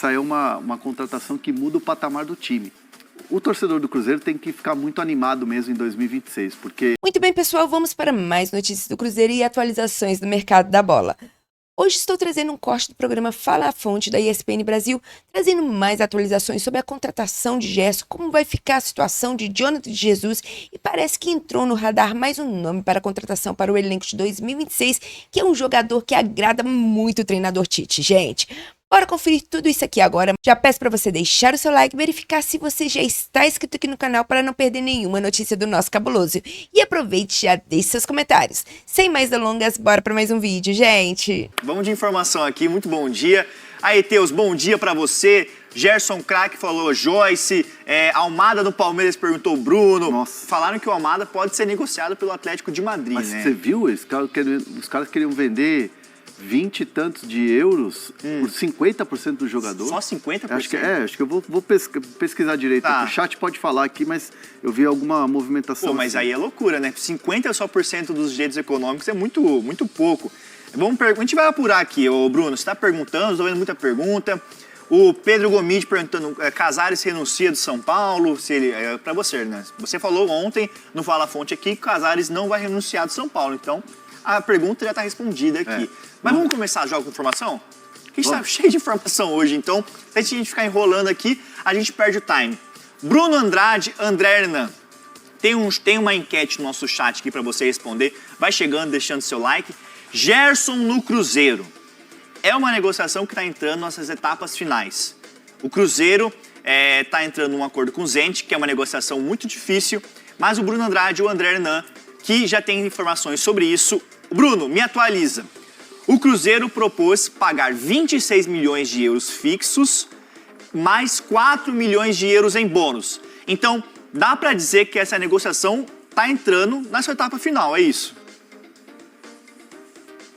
Essa é uma contratação que muda o patamar do time. O torcedor do Cruzeiro tem que ficar muito animado mesmo em 2026, porque... Muito bem, pessoal, vamos para mais notícias do Cruzeiro e atualizações do mercado da bola. Hoje estou trazendo um corte do programa Fala a Fonte da ESPN Brasil, trazendo mais atualizações sobre a contratação de Gerson, como vai ficar a situação de Jonathan de Jesus, e parece que entrou no radar mais um nome para a contratação para o elenco de 2026, que é um jogador que agrada muito o treinador Tite, gente. Bora conferir tudo isso aqui agora. Já peço para você deixar o seu like e verificar se você já está inscrito aqui no canal para não perder nenhuma notícia do nosso cabuloso. E aproveite e já deixe seus comentários. Sem mais delongas, bora para mais um vídeo, gente. Vamos de informação aqui, muito bom dia. Aí, Teus, bom dia para você. Gerson Craque falou Joyce, Almada do Palmeiras perguntou Bruno. Nossa. Falaram que o Almada pode ser negociado pelo Atlético de Madrid, Mas né? você viu? Os caras queriam vender 20 e tantos de euros por 50% do jogador. Só 50%? Acho que eu vou pesquisar direito. Tá. O chat pode falar aqui, mas eu vi alguma movimentação. Pô, mas assim. aí é loucura, né? 50% só dos direitos econômicos é muito pouco. A gente vai apurar aqui, ô Bruno, você está perguntando, estou vendo muita pergunta. O Pedro Gomide perguntando, Casares renuncia do São Paulo? Se ele, para você, né? Você falou ontem, no Fala Fonte aqui, que o Casares não vai renunciar do São Paulo. Então, a pergunta já está respondida aqui. Mas vamos começar já com informação? A gente está cheio de informação hoje, então, se a gente ficar enrolando aqui, a gente perde o time. Bruno Andrade, André Hernan. Tem uma enquete no nosso chat aqui para você responder. Vai chegando, deixando seu like. Gerson no Cruzeiro. É uma negociação que está entrando nessas etapas finais. O Cruzeiro está entrando num acordo com o Zenit, que é uma negociação muito difícil, mas o Bruno Andrade e o André Hernan, que já tem informações sobre isso. Bruno, me atualiza. O Cruzeiro propôs pagar 26 milhões de euros fixos, mais 4 milhões de euros em bônus. Então, dá para dizer que essa negociação está entrando na sua etapa final, é isso?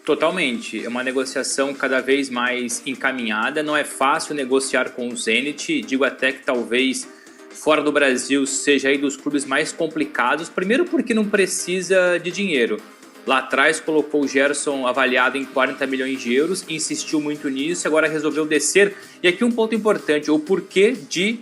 Totalmente. É uma negociação cada vez mais encaminhada. Não é fácil negociar com o Zenit. Digo até que talvez fora do Brasil seja aí dos clubes mais complicados. Primeiro porque não precisa de dinheiro. Lá atrás colocou o Gerson avaliado em 40 milhões de euros, insistiu muito nisso, agora resolveu descer. E aqui um ponto importante, o porquê de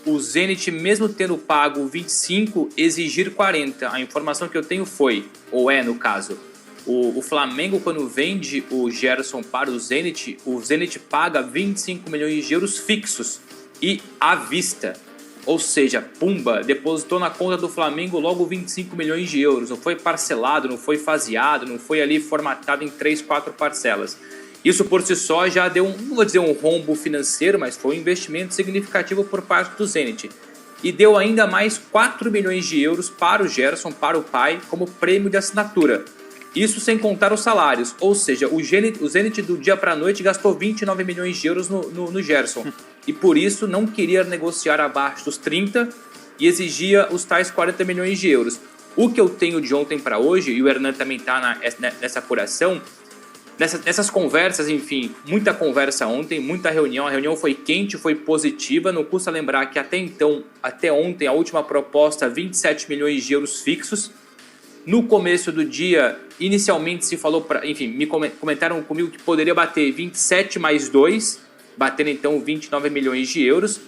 o Zenit, mesmo tendo pago 25, exigir 40. A informação que eu tenho foi, ou é no caso, o Flamengo, quando vende o Gerson para o Zenit paga 25 milhões de euros fixos e à vista. Ou seja, pumba, depositou na conta do Flamengo logo 25 milhões de euros. Não foi parcelado, não foi faseado, não foi ali formatado em 3, 4 parcelas. Isso por si só já deu não vou dizer um rombo financeiro, mas foi um investimento significativo por parte do Zenit. E deu ainda mais 4 milhões de euros para o Gerson, para o pai, como prêmio de assinatura. Isso sem contar os salários, ou seja, o Zenit do dia para a noite gastou 29 milhões de euros no Gerson. E por isso não queria negociar abaixo dos 30 e exigia os tais 40 milhões de euros. O que eu tenho de ontem para hoje, e o Hernan também está nessa apuração, nessas conversas, enfim, muita conversa ontem, muita reunião, a reunião foi quente, foi positiva, não custa lembrar que até ontem, a última proposta, 27 milhões de euros fixos. No começo do dia, inicialmente se falou, me comentaram comigo que poderia bater 27 mais 2, batendo então 29 milhões de euros.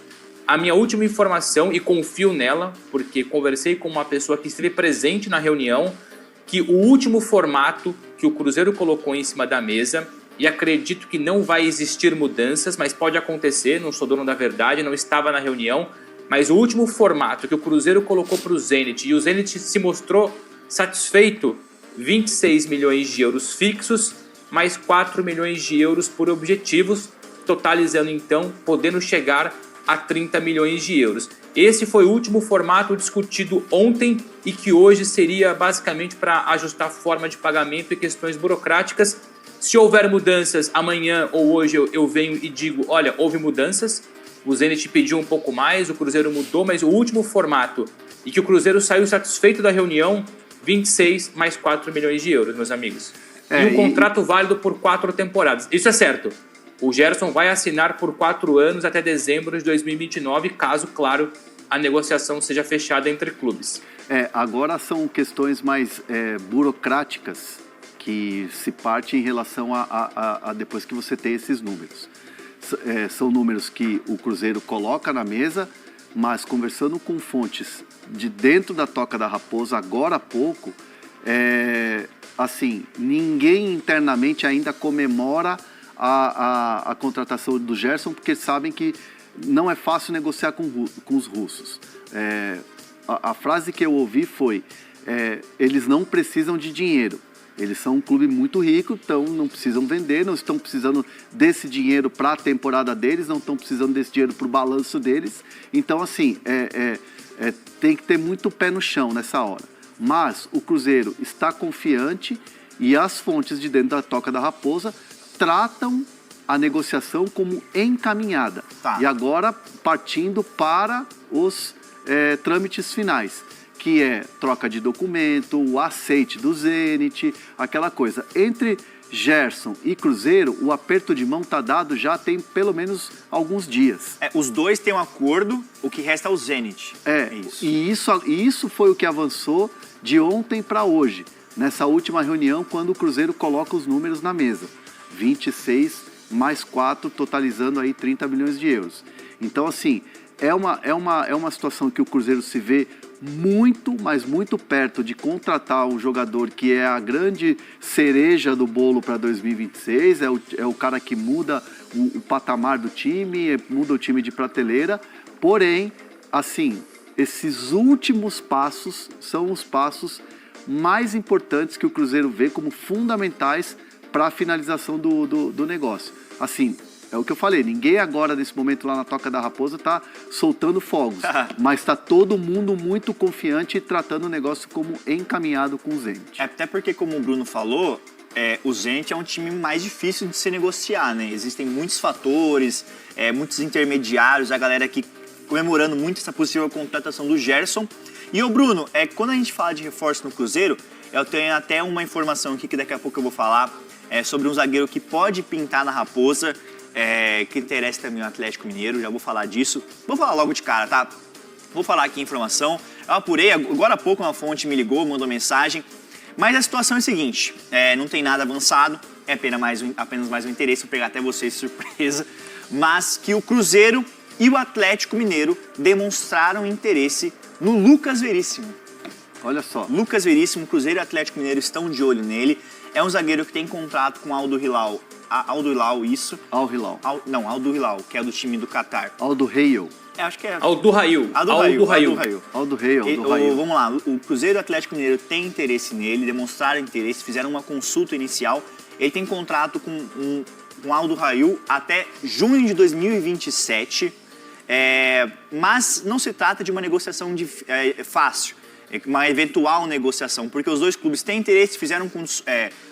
A minha última informação, e confio nela, porque conversei com uma pessoa que esteve presente na reunião, que o último formato que o Cruzeiro colocou em cima da mesa, e acredito que não vai existir mudanças, mas pode acontecer, não sou dono da verdade, não estava na reunião, mas o último formato que o Cruzeiro colocou para o Zenit, e o Zenit se mostrou satisfeito, 26 milhões de euros fixos, mais 4 milhões de euros por objetivos, totalizando então, podendo chegar a 30 milhões de euros. Esse foi o último formato discutido ontem e que hoje seria basicamente para ajustar a forma de pagamento e questões burocráticas. Se houver mudanças amanhã ou hoje eu venho e digo, olha, houve mudanças, o Zenit pediu um pouco mais, o Cruzeiro mudou, mas o último formato e que o Cruzeiro saiu satisfeito da reunião, 26 mais 4 milhões de euros, meus amigos. E um contrato válido por 4 temporadas. Isso é certo. O Gerson vai assinar por 4 anos até dezembro de 2029, caso, claro, a negociação seja fechada entre clubes. Agora são questões mais burocráticas que se parte em relação a depois que você tem esses números. são números que o Cruzeiro coloca na mesa, mas conversando com fontes de dentro da Toca da Raposa agora há pouco, assim, ninguém internamente ainda comemora a contratação do Gerson, porque sabem que não é fácil negociar com os russos. A frase que eu ouvi foi, eles não precisam de dinheiro. Eles são um clube muito rico, então não precisam vender, não estão precisando desse dinheiro para a temporada deles, não estão precisando desse dinheiro para o balanço deles. Então, assim, tem que ter muito pé no chão nessa hora. Mas o Cruzeiro está confiante e as fontes de dentro da Toca da Raposa tratam a negociação como encaminhada. Tá. E agora partindo para os trâmites finais, que é troca de documento, o aceite do Zenit, aquela coisa. Entre Gerson e Cruzeiro, o aperto de mão está dado já tem pelo menos alguns dias. Os dois têm um acordo, o que resta é o Zenit. Isso. E isso foi o que avançou de ontem para hoje, nessa última reunião, quando o Cruzeiro coloca os números na mesa. 26 mais 4, totalizando aí 30 milhões de euros. Então, assim, é uma situação que o Cruzeiro se vê muito, mas muito perto de contratar um jogador que é a grande cereja do bolo para 2026, é o cara que muda o patamar do time, muda o time de prateleira, porém, assim, esses últimos passos são os passos mais importantes que o Cruzeiro vê como fundamentais para a finalização do negócio. Assim, é o que eu falei, ninguém agora, nesse momento lá na Toca da Raposa, está soltando fogos, mas está todo mundo muito confiante e tratando o negócio como encaminhado com o Zenit. Até porque, como o Bruno falou, o Zenit é um time mais difícil de se negociar, né? Existem muitos fatores, muitos intermediários, a galera aqui comemorando muito essa possível contratação do Gerson. E o Bruno, quando a gente fala de reforço no Cruzeiro, eu tenho até uma informação aqui que daqui a pouco eu vou falar, sobre um zagueiro que pode pintar na Raposa, que interessa também o Atlético Mineiro, já vou falar disso. Vou falar logo de cara, tá? Vou falar aqui a informação. Eu apurei, agora há pouco uma fonte me ligou, mandou mensagem. Mas a situação é a seguinte, não tem nada avançado, é apenas mais um interesse, vou pegar até vocês de surpresa, mas que o Cruzeiro e o Atlético Mineiro demonstraram interesse no Lucas Veríssimo. Olha só. Lucas Veríssimo, Cruzeiro e Atlético Mineiro estão de olho nele. É um zagueiro que tem contrato com Aldo Hilal. Aldo Hilal, isso. Al Hilal. Aldo Hilal, que é do time do Catar. Aldo Rail. Acho que é. Aldo Rail. Aldo Rail. Vamos lá, o Cruzeiro e o Atlético Mineiro têm interesse nele, demonstraram interesse, fizeram uma consulta inicial. Ele tem contrato com Aldo Rail até junho de 2027, mas não se trata de uma negociação fácil. Uma eventual negociação, porque os dois clubes têm interesse, fizeram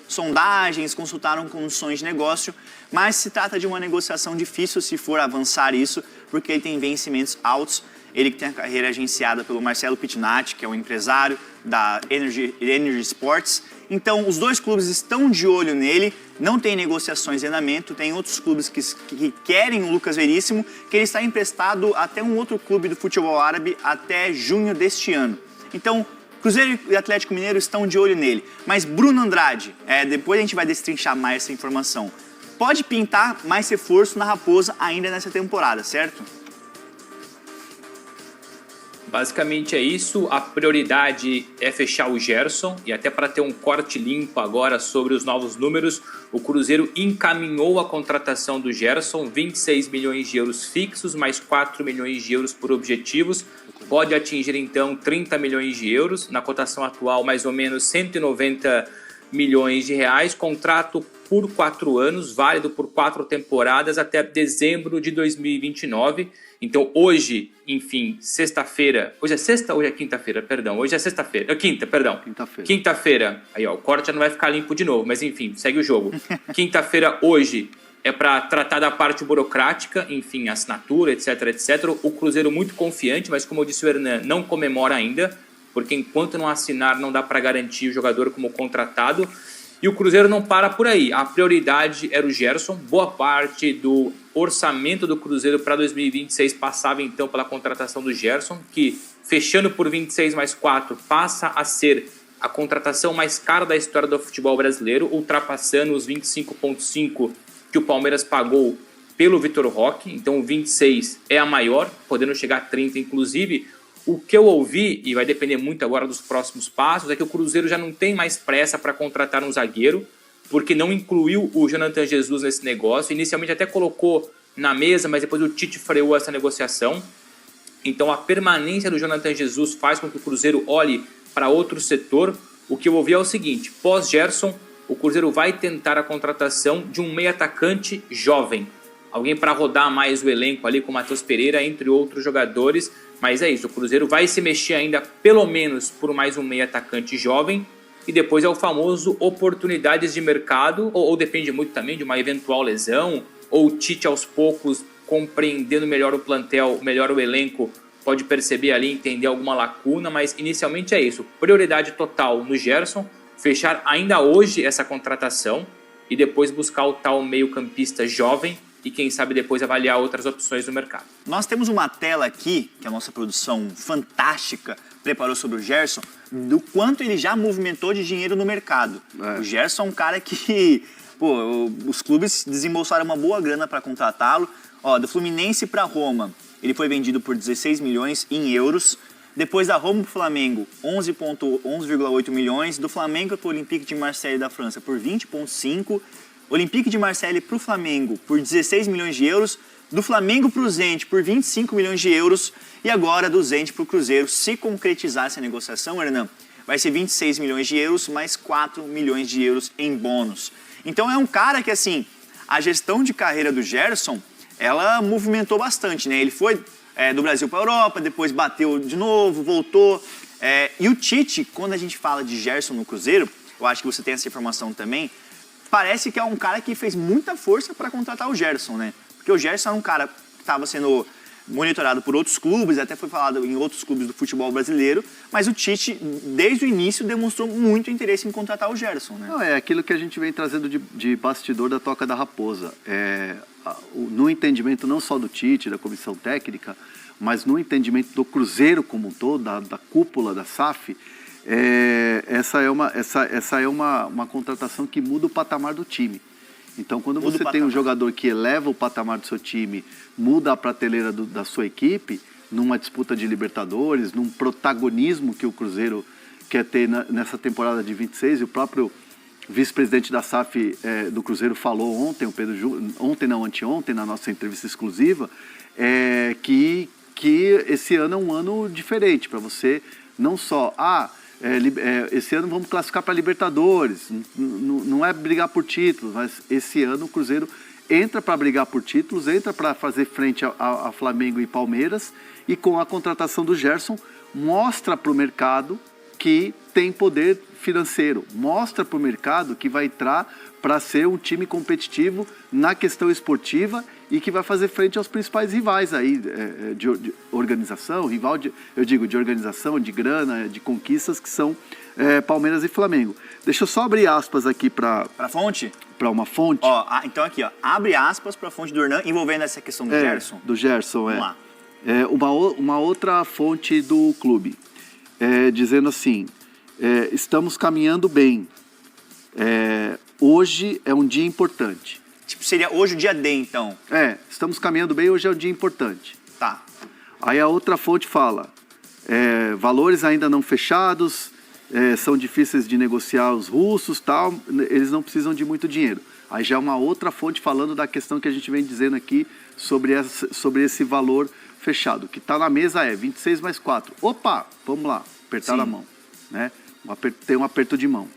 sondagens, consultaram condições de negócio, mas se trata de uma negociação difícil se for avançar isso, porque ele tem vencimentos altos. Ele que tem a carreira agenciada pelo Marcelo Pittinati, que é um empresário da Energy Sports. Então, os dois clubes estão de olho nele, não tem negociações em andamento, tem outros clubes que querem o Lucas Veríssimo, que ele está emprestado até um outro clube do futebol árabe até junho deste ano. Então, Cruzeiro e Atlético Mineiro estão de olho nele. Mas Bruno Andrade, depois a gente vai destrinchar mais essa informação, pode pintar mais reforço na Raposa ainda nessa temporada, certo? Basicamente é isso, a prioridade é fechar o Gerson, e até para ter um corte limpo agora sobre os novos números, o Cruzeiro encaminhou a contratação do Gerson, 26 milhões de euros fixos, mais 4 milhões de euros por objetivos, pode atingir então 30 milhões de euros, na cotação atual mais ou menos 190 milhões de reais, contrato por 4 anos, válido por 4 temporadas até dezembro de 2029. Então hoje, enfim, sexta-feira, hoje é sexta ou hoje é quinta-feira, perdão, hoje é sexta-feira, quinta-feira, aí ó, o corte já não vai ficar limpo de novo, mas enfim, segue o jogo. Quinta-feira hoje é para tratar da parte burocrática, enfim, assinatura, etc, etc. O Cruzeiro muito confiante, mas como eu disse o Hernan, não comemora ainda, porque enquanto não assinar não dá para garantir o jogador como contratado. E o Cruzeiro não para por aí, a prioridade era o Gerson, boa parte do orçamento do Cruzeiro para 2026 passava então pela contratação do Gerson, que fechando por 26 mais 4 passa a ser a contratação mais cara da história do futebol brasileiro, ultrapassando os 25,5 que o Palmeiras pagou pelo Vitor Roque, então o 26 é a maior, podendo chegar a 30 inclusive. O que eu ouvi, e vai depender muito agora dos próximos passos, é que o Cruzeiro já não tem mais pressa para contratar um zagueiro, porque não incluiu o Jonathan Jesus nesse negócio. Inicialmente até colocou na mesa, mas depois o Tite freou essa negociação. Então a permanência do Jonathan Jesus faz com que o Cruzeiro olhe para outro setor. O que eu ouvi é o seguinte: pós-Gerson, o Cruzeiro vai tentar a contratação de um meio atacante jovem. Alguém para rodar mais o elenco ali com o Matheus Pereira, entre outros jogadores. Mas é isso, o Cruzeiro vai se mexer ainda pelo menos por mais um meio atacante jovem. E depois é o famoso oportunidades de mercado, ou depende muito também de uma eventual lesão, ou o Tite aos poucos compreendendo melhor o plantel, melhor o elenco, pode perceber ali, entender alguma lacuna, mas inicialmente é isso. Prioridade total no Gerson, fechar ainda hoje essa contratação e depois buscar o tal meio-campista jovem e quem sabe depois avaliar outras opções do mercado. Nós temos uma tela aqui, que a nossa produção fantástica preparou sobre o Gerson, do quanto ele já movimentou de dinheiro no mercado. O Gerson é um cara que, os clubes desembolsaram uma boa grana para contratá-lo. Do Fluminense para Roma, ele foi vendido por 16 milhões em euros. Depois da Roma para o Flamengo, 11,8 milhões. Do Flamengo para o Olympique de Marseille da França por 20,5. Olympique de Marseille para o Flamengo por 16 milhões de euros. Do Flamengo para o Zenit por 25 milhões de euros. E agora do Zenit para o Cruzeiro, se concretizar essa negociação, Hernan, vai ser 26 milhões de euros mais 4 milhões de euros em bônus. Então é um cara que, assim, a gestão de carreira do Gerson, ela movimentou bastante, né? Ele foi do Brasil para a Europa, depois bateu de novo, voltou. E o Tite, quando a gente fala de Gerson no Cruzeiro, eu acho que você tem essa informação também, parece que é um cara que fez muita força para contratar o Gerson, né? Porque o Gerson era um cara que estava sendo monitorado por outros clubes, até foi falado em outros clubes do futebol brasileiro, mas o Tite, desde o início, demonstrou muito interesse em contratar o Gerson, né? Não, é aquilo que a gente vem trazendo de bastidor da Toca da Raposa. No entendimento não só do Tite, da comissão técnica, mas no entendimento do Cruzeiro como um todo, da cúpula da SAF, essa é uma contratação que muda o patamar do time. Então, quando você tem um jogador que eleva o patamar do seu time, muda a prateleira da sua equipe, numa disputa de Libertadores, num protagonismo que o Cruzeiro quer ter nessa temporada de 26, e o próprio vice-presidente da SAF do Cruzeiro falou ontem, o Pedro anteontem, na nossa entrevista exclusiva, que esse ano é um ano diferente, para você não só... esse ano vamos classificar para Libertadores, não é brigar por títulos, mas esse ano o Cruzeiro entra para brigar por títulos, entra para fazer frente a Flamengo e Palmeiras, e com a contratação do Gerson mostra para o mercado que tem poder financeiro, mostra para o mercado que vai entrar para ser um time competitivo na questão esportiva e que vai fazer frente aos principais rivais aí de organização, de organização, de grana, de conquistas, que são Palmeiras e Flamengo. Deixa eu só abrir aspas aqui para... Para fonte? Para uma fonte. Então aqui, abre aspas para a fonte do Hernan envolvendo essa questão do Gerson. Do Gerson, Vamos lá. Uma outra fonte do clube, dizendo assim, estamos caminhando bem, hoje é um dia importante. Tipo, seria hoje o dia D, então. Estamos caminhando bem, hoje é um dia importante. Tá. Aí a outra fonte fala, valores ainda não fechados, são difíceis de negociar os russos, tal, eles não precisam de muito dinheiro. Aí já é uma outra fonte falando da questão que a gente vem dizendo aqui sobre esse valor fechado. O que está na mesa 26 mais 4. Opa, vamos lá, apertar a mão. Né? Tem um aperto de mão.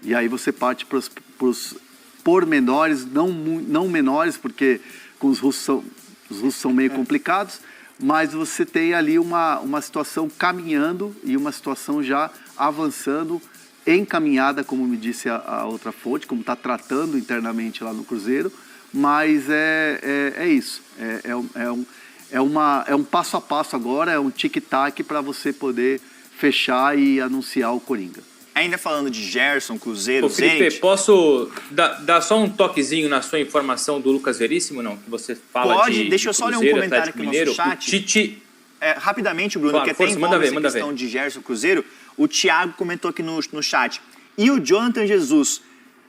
E aí você parte para os pormenores, não menores, porque com os russos são meio complicados, mas você tem ali uma situação caminhando e uma situação já avançando, encaminhada, como me disse a outra fonte, como está tratando internamente lá no Cruzeiro, mas é isso, é um passo a passo agora, é um tic-tac para você poder fechar e anunciar o Coringa. Ainda falando de Gerson, Cruzeiro, Felipe, Zenit... Posso dar só um toquezinho na sua informação do Lucas Veríssimo, não? Que você fala Pode, deixa eu só ler um comentário aqui no nosso chat. O Tite... rapidamente, Bruno, claro, que até envolve essa questão de Gerson Cruzeiro, o Thiago comentou aqui no chat. E o Jonathan Jesus,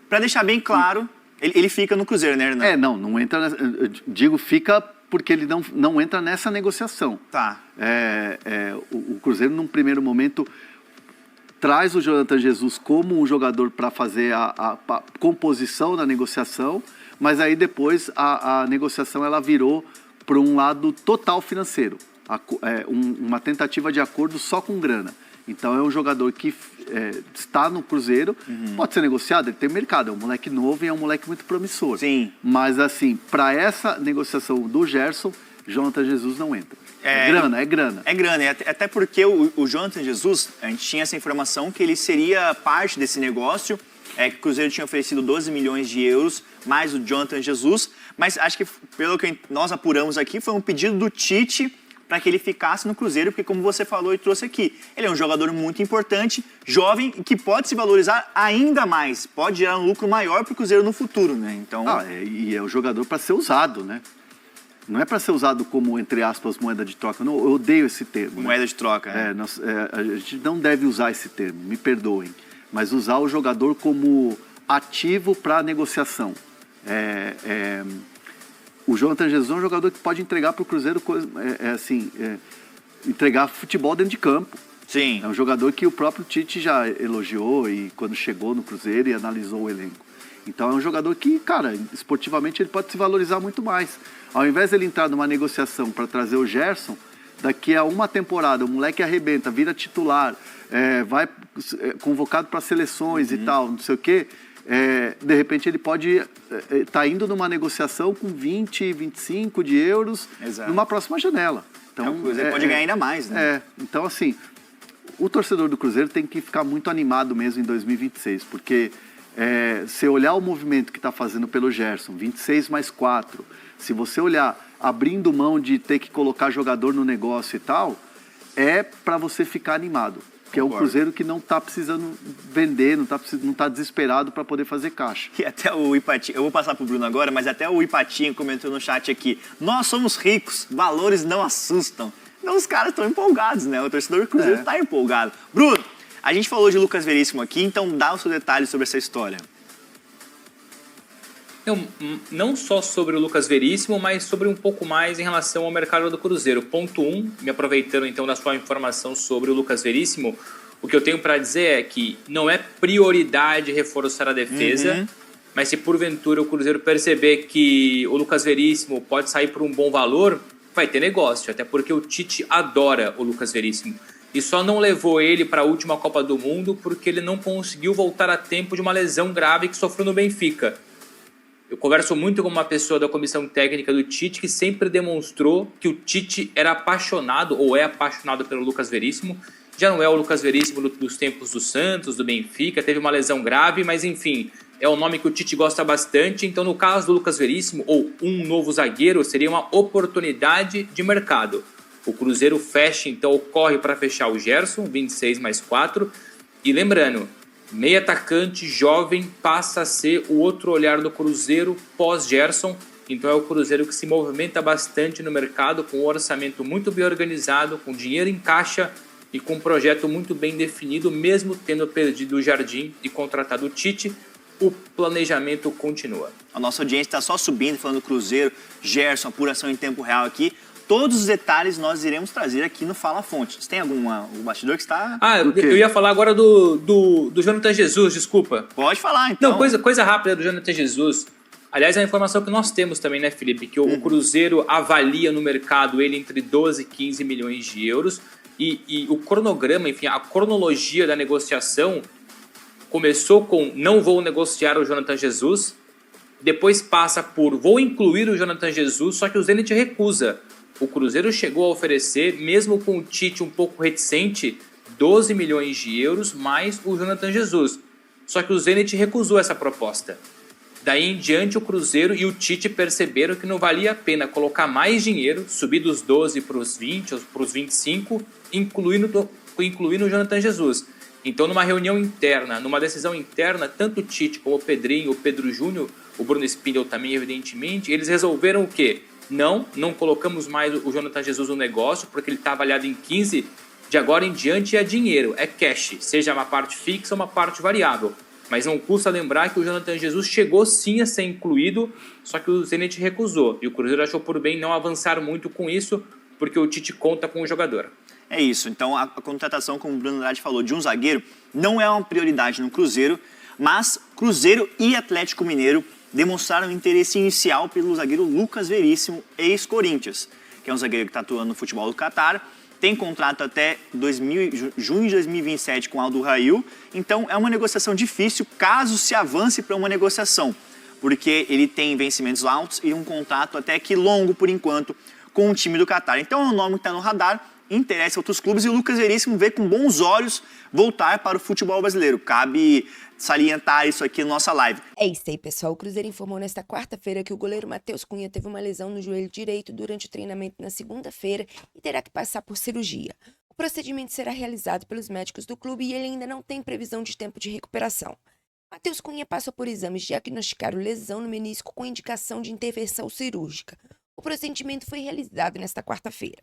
para deixar bem claro, Ele fica no Cruzeiro, né, Hernan? Não entra. Eu digo fica porque ele não entra nessa negociação. Tá. O Cruzeiro, num primeiro momento, traz o Jonathan Jesus como um jogador para fazer a composição da negociação, mas aí depois a negociação ela virou para um lado total financeiro, uma tentativa de acordo só com grana. Então é um jogador que está no Cruzeiro, pode ser negociado, ele tem mercado, é um moleque novo e é um moleque muito promissor. Sim. Mas assim, para essa negociação do Gerson, Jonathan Jesus não entra. É grana. É grana, até porque o Jonathan Jesus, a gente tinha essa informação que ele seria parte desse negócio, que o Cruzeiro tinha oferecido 12 milhões de euros, mais o Jonathan Jesus, mas acho que pelo que nós apuramos aqui, foi um pedido do Tite para que ele ficasse no Cruzeiro, porque como você falou e trouxe aqui, ele é um jogador muito importante, jovem, e que pode se valorizar ainda mais, pode gerar um lucro maior para o Cruzeiro no futuro, né? Então... E é um jogador para ser usado, né? Não é para ser usado como, entre aspas, moeda de troca. Não, eu odeio esse termo. Moeda de troca, né? A gente não deve usar esse termo, me perdoem. Mas usar o jogador como ativo para negociação. O Jonathan Jesus é um jogador que pode entregar para o Cruzeiro entregar futebol dentro de campo. Sim. É um jogador que o próprio Tite já elogiou e quando chegou no Cruzeiro e analisou o elenco. Então é um jogador que, cara, esportivamente ele pode se valorizar muito mais. Ao invés de ele entrar numa negociação para trazer o Gerson, daqui a uma temporada o moleque arrebenta, vira titular, vai convocado para seleções e tal, não sei o quê. De repente ele pode estar indo numa negociação com 20, 25 de euros. Exato. Numa próxima janela. Então, o Cruzeiro pode ganhar ainda mais, né? Então, assim, o torcedor do Cruzeiro tem que ficar muito animado mesmo em 2026, porque se olhar o movimento que está fazendo pelo Gerson, 26 mais 4, se você olhar abrindo mão de ter que colocar jogador no negócio e tal, é para você ficar animado. Que é um Cruzeiro que não está precisando vender, não está desesperado para poder fazer caixa. E até o Ipatinho, eu vou passar para o Bruno agora, mas até o Ipatinho comentou no chat aqui, nós somos ricos, valores não assustam. Então os caras estão empolgados, né? O torcedor do Cruzeiro está empolgado. Bruno, a gente falou de Lucas Veríssimo aqui, então dá os seus detalhes sobre essa história. Não só sobre o Lucas Veríssimo, mas sobre um pouco mais em relação ao mercado do Cruzeiro. Ponto 1, me aproveitando então da sua informação sobre o Lucas Veríssimo, o que eu tenho para dizer é que não é prioridade reforçar a defesa, mas se porventura o Cruzeiro perceber que o Lucas Veríssimo pode sair por um bom valor, vai ter negócio, até porque o Tite adora o Lucas Veríssimo. E só não levou ele para a última Copa do Mundo porque ele não conseguiu voltar a tempo de uma lesão grave que sofreu no Benfica. Eu converso muito com uma pessoa da comissão técnica do Tite que sempre demonstrou que o Tite era apaixonado ou é apaixonado pelo Lucas Veríssimo. Já não é o Lucas Veríssimo dos tempos do Santos, do Benfica, teve uma lesão grave, mas enfim, é um nome que o Tite gosta bastante. Então no caso do Lucas Veríssimo, ou um novo zagueiro, seria uma oportunidade de mercado. O Cruzeiro fecha, então corre para fechar o Gerson, 26 mais 4. E lembrando, meio atacante jovem passa a ser o outro olhar do Cruzeiro pós-Gerson. Então é o Cruzeiro que se movimenta bastante no mercado, com um orçamento muito bem organizado, com dinheiro em caixa e com um projeto muito bem definido, mesmo tendo perdido o Jardim e contratado o Tite. O planejamento continua. A nossa audiência está só subindo, falando do Cruzeiro, Gerson, apuração em tempo real aqui. Todos os detalhes nós iremos trazer aqui no Fala Fonte. Você tem algum bastidor que está... Eu ia falar agora do Jonathan Jesus, desculpa. Pode falar, então. Não, coisa rápida do Jonathan Jesus. Aliás, é a informação que nós temos também, né, Felipe? Que o Cruzeiro avalia no mercado ele entre 12 e 15 milhões de euros. E o cronograma, enfim, a cronologia da negociação começou com não vou negociar o Jonathan Jesus. Depois passa por vou incluir o Jonathan Jesus, só que o Zenit recusa. O Cruzeiro chegou a oferecer, mesmo com o Tite um pouco reticente, 12 milhões de euros mais o Jonathan Jesus. Só que o Zenit recusou essa proposta. Daí em diante o Cruzeiro e o Tite perceberam que não valia a pena colocar mais dinheiro, subir dos 12 para os 20 ou para os 25, incluindo o Jonathan Jesus. Então numa reunião interna, numa decisão interna, tanto o Tite como o Pedrinho, o Pedro Júnior, o Bruno Spindel também evidentemente, eles resolveram o quê? Não colocamos mais o Jonathan Jesus no negócio, porque ele está avaliado em 15, de agora em diante é dinheiro, é cash, seja uma parte fixa ou uma parte variável. Mas não custa lembrar que o Jonathan Jesus chegou sim a ser incluído, só que o Zenit recusou. E o Cruzeiro achou por bem não avançar muito com isso, porque o Tite conta com o jogador. É isso, então a contratação, como o Bruno Andrade falou, de um zagueiro não é uma prioridade no Cruzeiro, mas Cruzeiro e Atlético Mineiro demonstraram interesse inicial pelo zagueiro Lucas Veríssimo, ex-Corinthians, que é um zagueiro que está atuando no futebol do Catar, tem contrato até junho de 2027 com Aldo Rail, então é uma negociação difícil caso se avance para uma negociação, porque ele tem vencimentos altos e um contrato até que longo por enquanto com o time do Catar. Então é um nome que está no radar, interessa outros clubes e o Lucas Veríssimo vê com bons olhos voltar para o futebol brasileiro. Cabe salientar isso aqui na nossa live. É isso aí, pessoal. O Cruzeiro informou nesta quarta-feira que o goleiro Matheus Cunha teve uma lesão no joelho direito durante o treinamento na segunda-feira e terá que passar por cirurgia. O procedimento será realizado pelos médicos do clube e ele ainda não tem previsão de tempo de recuperação. Matheus Cunha passou por exames de diagnosticar lesão no menisco com indicação de intervenção cirúrgica. O procedimento foi realizado nesta quarta-feira.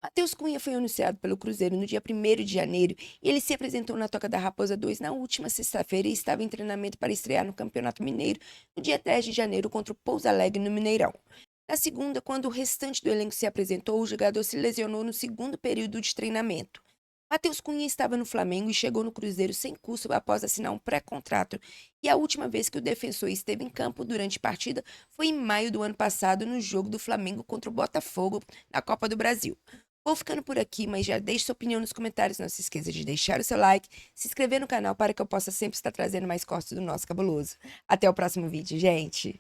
Matheus Cunha foi anunciado pelo Cruzeiro no dia 1º de janeiro e ele se apresentou na Toca da Raposa 2 na última sexta-feira e estava em treinamento para estrear no Campeonato Mineiro no dia 10 de janeiro contra o Pouso Alegre no Mineirão. Na segunda, quando o restante do elenco se apresentou, o jogador se lesionou no segundo período de treinamento. Matheus Cunha estava no Flamengo e chegou no Cruzeiro sem custo após assinar um pré-contrato. E a última vez que o defensor esteve em campo durante partida foi em maio do ano passado no jogo do Flamengo contra o Botafogo na Copa do Brasil. Vou ficando por aqui, mas já deixe sua opinião nos comentários. Não se esqueça de deixar o seu like, se inscrever no canal para que eu possa sempre estar trazendo mais cortes do nosso cabuloso. Até o próximo vídeo, gente!